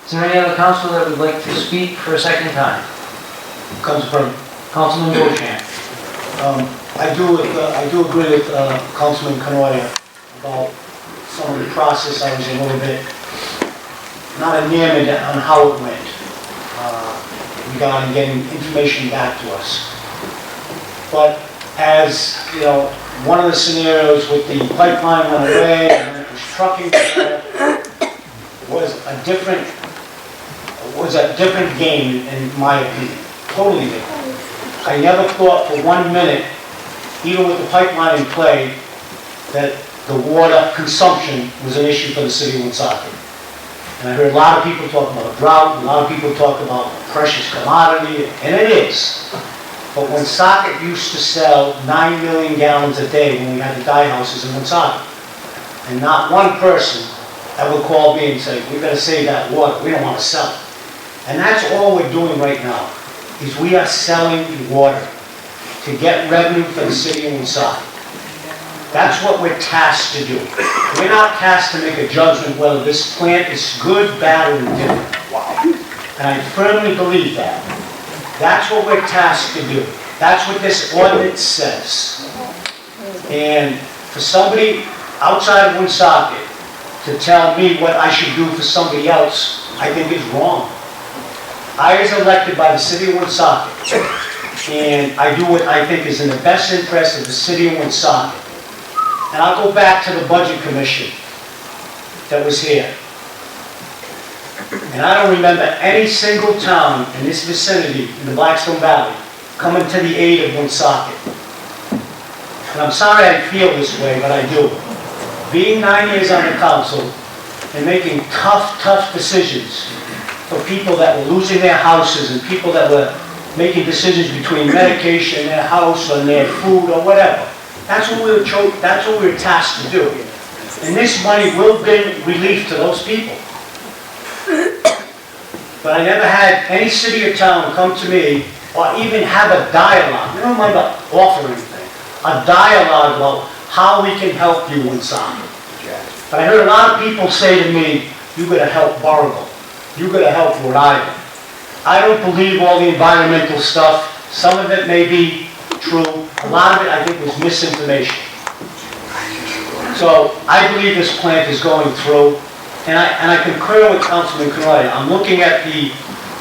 Is there any other council that would like to speak for a second time? Councilman Beauchamp. I do agree with Councilman Kenoir about some of the process. I was a little bit not enamored on how it went regarding getting information back to us. But as you know, one of the scenarios with the pipeline went away and then it was trucking was a different game in my opinion. Totally different. I never thought for 1 minute, even with the pipeline in play, that the water consumption was an issue for the city of Woonsocket. And I heard a lot of people talk about a drought, a lot of people talk about a precious commodity, and it is. But Woonsocket used to sell 9 million gallons a day when we had the dye houses in Woonsocket. And not one person ever called me and said, "We better save that water, we don't want to sell it." And that's all we're doing right now, is we are selling water to get revenue for the city of Woonsocket. That's what we're tasked to do. We're not tasked to make a judgment whether this plant is good, bad, or indifferent. And I firmly believe that. That's what we're tasked to do. That's what this ordinance says. And for somebody outside of Woonsocket to tell me what I should do for somebody else, I think is wrong. I was elected by the city of Woonsocket, and I do what I think is in the best interest of the city of Woonsocket. And I'll go back to the budget commission that was here. And I don't remember any single town in this vicinity, in the Blackstone Valley, coming to the aid of Woonsocket. And I'm sorry I feel this way, but I do. Being 9 years on the council and making tough decisions for people that were losing their houses and people that were making decisions between medication and their house and their food or whatever. That's what we were tasked to do. And this money will bring relief to those people. But I never had any city or town come to me or even have a dialogue. I don't mind offering anything. A dialogue about how we can help you in something. But I heard a lot of people say to me, "You got to help Bargle. You got to help Rhode Island." I don't believe all the environmental stuff. Some of it may be true. A lot of it, I think, was misinformation. So I believe this plant is going through, and I concur with Councilman Kenoir. I'm looking at the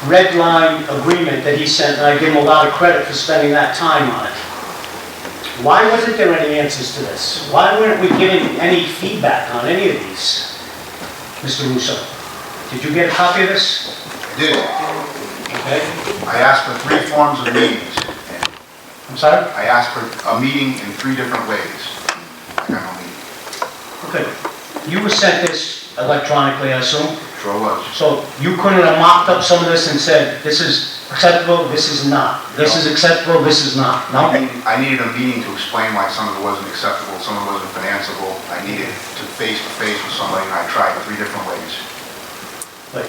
red line agreement that he sent, and I give him a lot of credit for spending that time on it. Why wasn't there any answers to this? Why weren't we getting any feedback on any of these, Mr. Russo? Did you get a copy of this? I did. Okay. I asked for 3 forms of meetings. I'm sorry? I asked for a meeting in 3 different ways. I got no meeting. Okay. You were sent this electronically, I assume? Sure was. So you couldn't have mocked up some of this and said, this is acceptable, this is not. This is acceptable, this is not. No? I needed a meeting to explain why some of it wasn't acceptable, some of it wasn't financeable. I needed to face-to-face with somebody, and I tried 3 different ways. But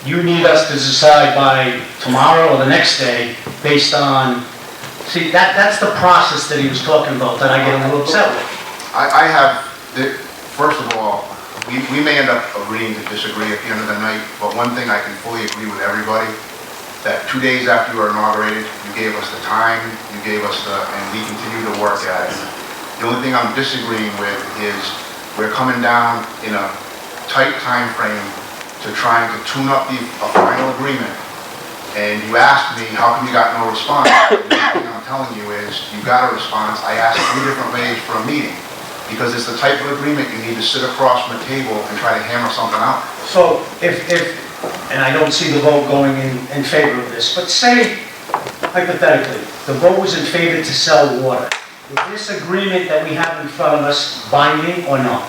you need us to decide by tomorrow or the next day based on, see, that's the process that he was talking about that I get a little upset with. I have, first of all, we may end up agreeing to disagree at the end of the night, but one thing I can fully agree with everybody, that 2 days after you were inaugurated, you gave us the time, you gave us and we continue to work at it. The only thing I'm disagreeing with is we're coming down in a tight time frame to trying to tune up a final agreement. And you asked me, how come you got no response? The only thing I'm telling you is, you got a response. I asked 3 different ways for a meeting. Because it's the type of agreement you need to sit across from the table and try to hammer something out. So if and I don't see the vote going in favor of this, but say, hypothetically, the vote was in favor to sell water. Is this agreement that we have in front of us binding or not?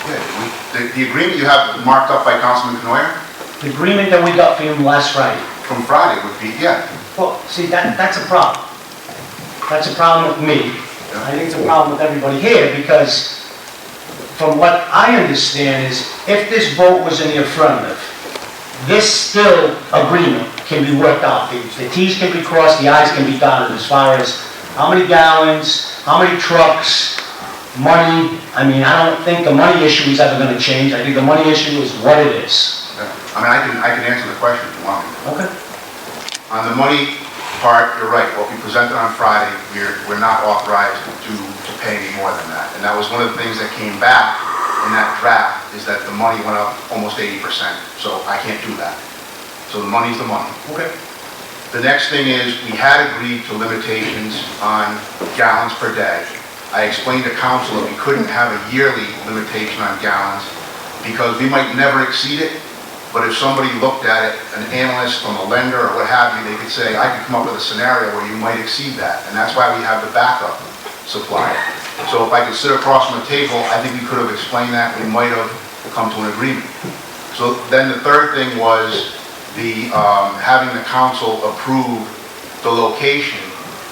Yeah, the agreement you have marked up by Councilman Kenoir? The agreement that we got from him last Friday. From Friday would be, yeah. Well, see, that's a problem. That's a problem with me. I think it's a problem with everybody here because from what I understand is if this vote was in the affirmative, this still agreement can be worked out. The T's can be crossed, the I's can be dotted as far as how many gallons, how many trucks, money. I mean, I don't think the money issue is ever going to change. I think the money issue is what it is. it. I mean, I can answer the question if you want me to. Okay. On the money part, you're right, what we presented on Friday, we're not authorized to pay any more than that. And that was one of the things that came back in that draft, is that the money went up almost 80%, so I can't do that. So the money's the money. Okay. The next thing is, we had agreed to limitations on gallons per day. I explained to council that we couldn't have a yearly limitation on gallons because we might never exceed it, but if somebody looked at it, an analyst from a lender or what have you, they could say, I could come up with a scenario where you might exceed that, and that's why we have the backup supply. So if I could sit across from the table, I think we could have explained that, we might have come to an agreement. So then the third thing was having the council approve the location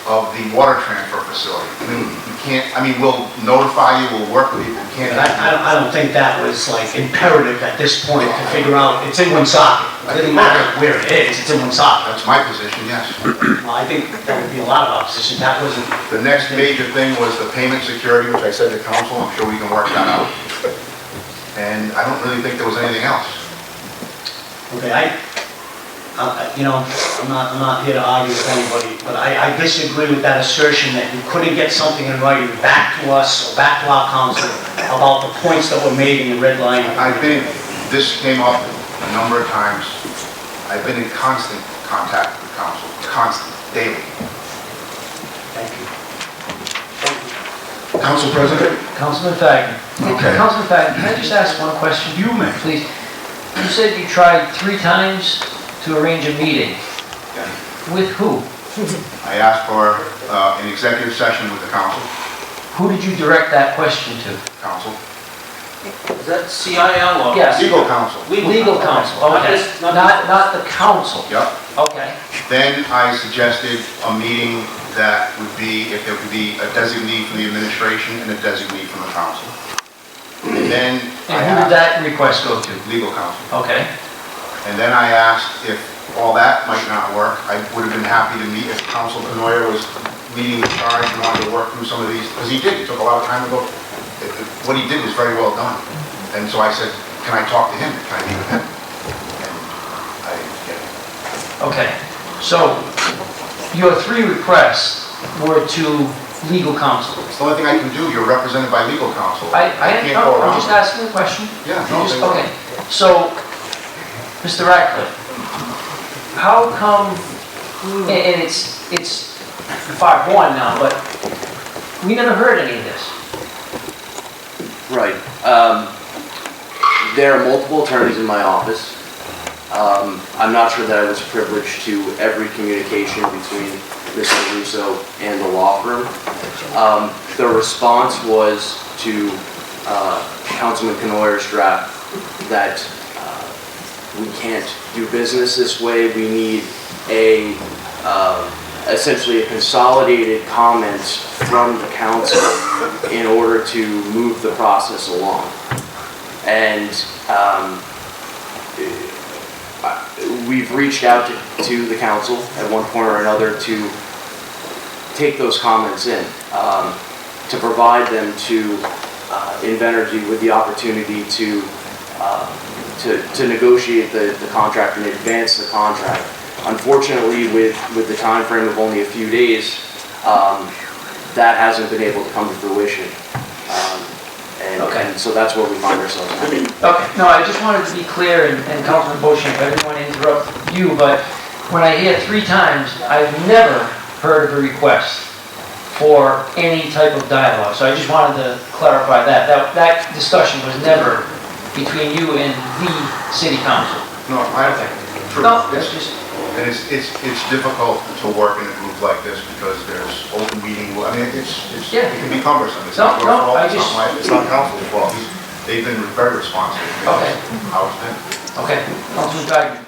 of the water transfer facility. I mean, we can't, I mean, we'll notify you, we'll work with you, we can't. I don't think that was like imperative at this point to figure out, it's in Woonsocket. It doesn't matter where it is, it's in Woonsocket. That's my position, yes. Well, I think that would be a lot of opposition, that wasn't. The next major thing was the payment security, which I said to council, I'm sure we can work that out. And I don't really think there was anything else. Okay, you know, I'm not here to argue with anybody, but I disagree with that assertion that you couldn't get something in writing back to us, or back to our council, about the points that were made in the red line. This came up a number of times. I've been in constant contact with council, constant, daily. Thank you. Council President? Councilman Fagin. Okay. Councilman Fagin, can I just ask one question? You may. Please. You said you tried 3 times to arrange a meeting. Yeah. With who? I asked for an executive session with the council. Who did you direct that question to? Council. Is that CIL or? Yes. Legal counsel. Legal counsel, Not okay. this- not Not the council. Yep. Okay. Then I suggested a meeting that would be, if there could be a designee from the administration and a designee from the council. And then I And who did asked that request go to? legal counsel. Okay. And then I asked if all that might not work, I would have been happy to meet if Councilman Kenoir was leading the charge and wanted to work through some of these, because he did, he took a lot of time to go. What he did was very well done. And so I said, can I talk to him? Can I meet with him? And I didn't get it. Okay. So your 3 requests were to legal counsel. It's the only thing I can do, you're represented by legal counsel. I'm just it. asking a question. Yeah, You no, just- they- Okay. So, Mr. Ratcliffe, how come, and it's 5-1 now, but we never heard any of this. Right. There are multiple attorneys in my office. I'm not sure that I was privileged to every communication between Mr. Russo and the law firm. The response was to Councilman Kenoir's draft that we can't do business this way. We need essentially a consolidated comments from the council in order to move the process along. And we've reached out to the council at one point or another to take those comments in, to provide them to Invenergy with the opportunity to negotiate the contract and advance the contract. Unfortunately, with the time frame of only a few days, that hasn't been able to come to fruition. And so that's where we find ourselves at. Okay, no, I just wanted to be clear, and Councilman Bochamp, I didn't want to interrupt you, but when I hear 3 times, I've never heard of a request for any type of dialogue. So I just wanted to clarify that. That discussion was never between you and the city council. No, I don't think. True. No, that's just, And it's difficult to work in a group like this because there's open meeting, I mean, it can be cumbersome. It's not your fault, it's not council's fault. They've been very responsive. Okay. How it's been. okay, Councilman Geiger.